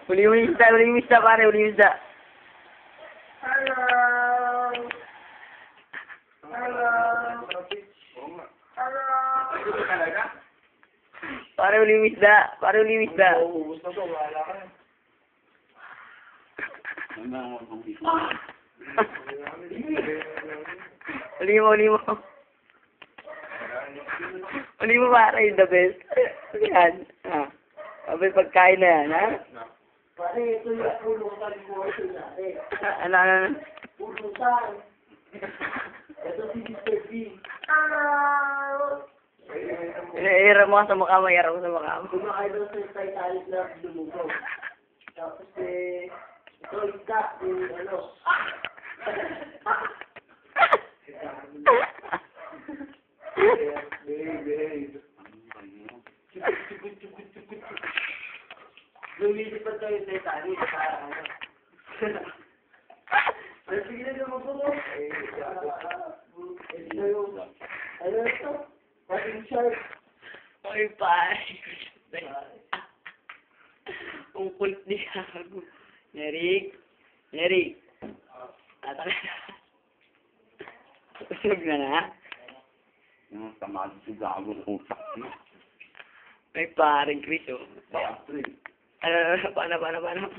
Huli mo yung isda, huli mo yung isda, pare, huli mo yung isda. Hello. Hello. Hello. Pare, huli mo yung isda, pare, huli mo yung isda. Ubus na to, wala ka na. Huli mo, huli mo. Huli mo, pare, the best. Yan. Ah. Abay, pagkain na yan, ha? Pare, ito yung pulutan ko ito natin. Ano? Pulutan. Ito si Mr. B. Hello. Iira mo sa mukha mo, iira mo sa mukha mo. Kumakain daw sa Titanic na lumubog. Tapos ito isda, yung ano. Behave. Lumilipad tayo sa Titanic para ano. Ay, sige na naman po. Ano ito? Pating shark. Oy, pare. Ang kulit ni Gago. Nerik. Atang na. Kusog na na. Yung tamad si Gago kung sakit. May paring Chris, oh. Bad trip. Paano?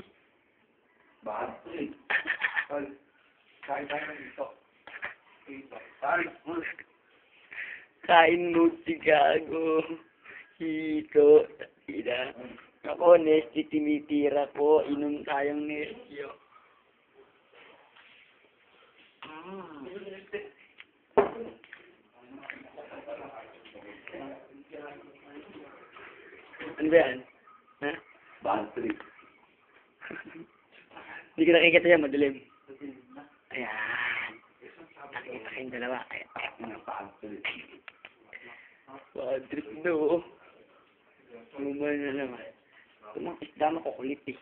Bad trip. Kain tayo ng ito. Sorry. Kain mo si Gago. Hito. Tida. Ako, Nesty, tinitira ko. Inom tayong Nestyo. Ano ba yan? Ha? Bad trip. Hindi ko nakikita yan, madilim. Ayan. Nakikita kayong dalawa. Ayan. Bad trip. Bad trip no. Umay na naman. Ito mga isda makukulit eh.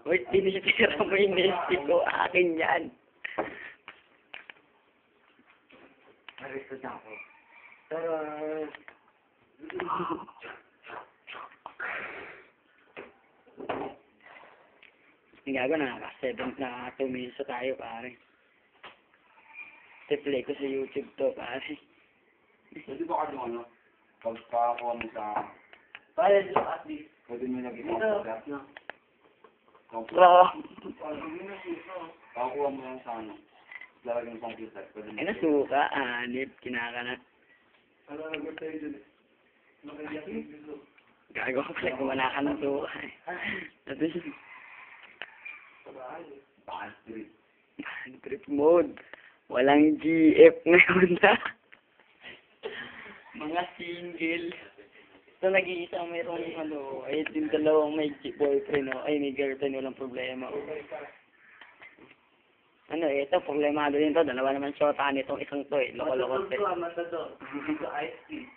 Wait, tinitira mo yung Nesty ko. Akin yan. Arresto na ako. Gago na, 7 na 2 minutes na tayo, pare. Play ko sa YouTube to, pare. Pwede ba kasi ano? Pagkakuha mo sa... Pare, look at this. Pwede mo lagi Ito. computer. Bro. Pagkakuha mo lang sa ano. Lalagay ng computer. Pwede mo. Ay, nasuka, anip, kinakalat. Ano nag-work tayo dun eh? Gago ko pala, kumana ka ng suka eh. Tapos, Bad trip. trip mode. Walang GF ngayon na. Mga single. So, nag-iisa mayroong ano, ay yung dalawang may boyfriend o, ay may girlfriend, walang problema. Ano eh, ito, problemado din to. Dalawa naman shota nitong isang to eh. Loko-loko. Matador. Dito ice tea.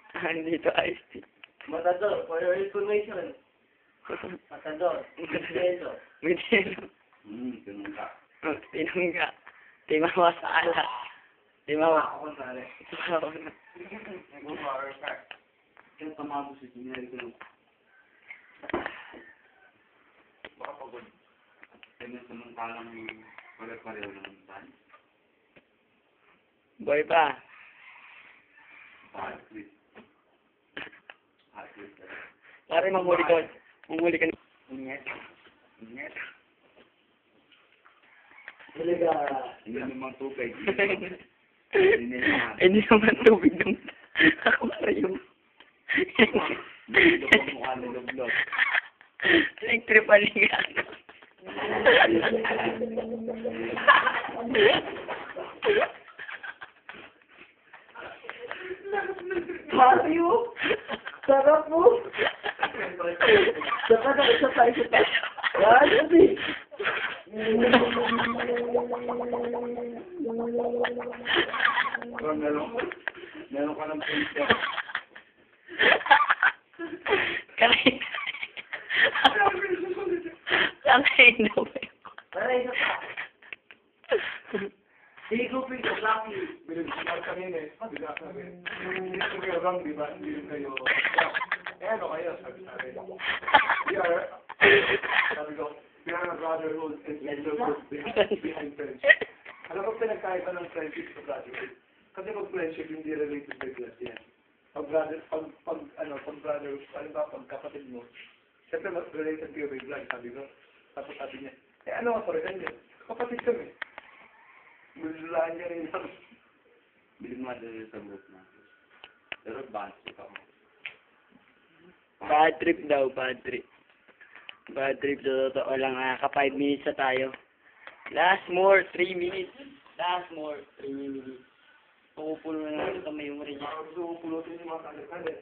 Dito ice tea. Matador, for your information. Matador. Matador. May tino. Ganun ka. Tinungga. Timawa sa ala. Timawa. Ako pare. Timawa na. Kaya tamago si Tineri ko. Baka pagod. Kaya samantalang pare-pareho naman tayo. Boy pa. Bad trip. Bad trip. Pare, mamuli ka. Mamuli ka. Inget. Inget. Talaga. Hindi naman tubig. Hindi naman tubig ng... Ako para yung... Hindi ko mukha na lublog. Nag-tripan nga. Mario! Sarap mo! Saka na isa pa. Yan, sabi. Meron ka ng printer. Kanay na ba? Para isa pa. Hindi ko pinto, Lucky. Binagsigal kanina eh. Hindi ko kayo wrong, di ba? Hindi kayo... ano kayo? Sabi ko, we are a brotherhood and sisterhood behind friendship. Alam ko pinagkaiba ng friendship sa brotherhood. Kasi pag friendship, hindi related to class yan. Pag brotherhood, pag kapatid mo, siyempre mas related to your blood, sabi ko. Tapos sabi niya, ano ako rin niya? Kapatid kami. Bululaan niya rin ako. Bilig mo doon sa group na. Pero bad trip ako. Bad trip daw, bad trip. Bad trip, sa totoo lang ka 5 minutes na tayo. Last more, 3 minutes. Last more, 3 minutes. Pupulo na lang sa may umri niya. Gusto ko pulutin yung mga kalit-kalit.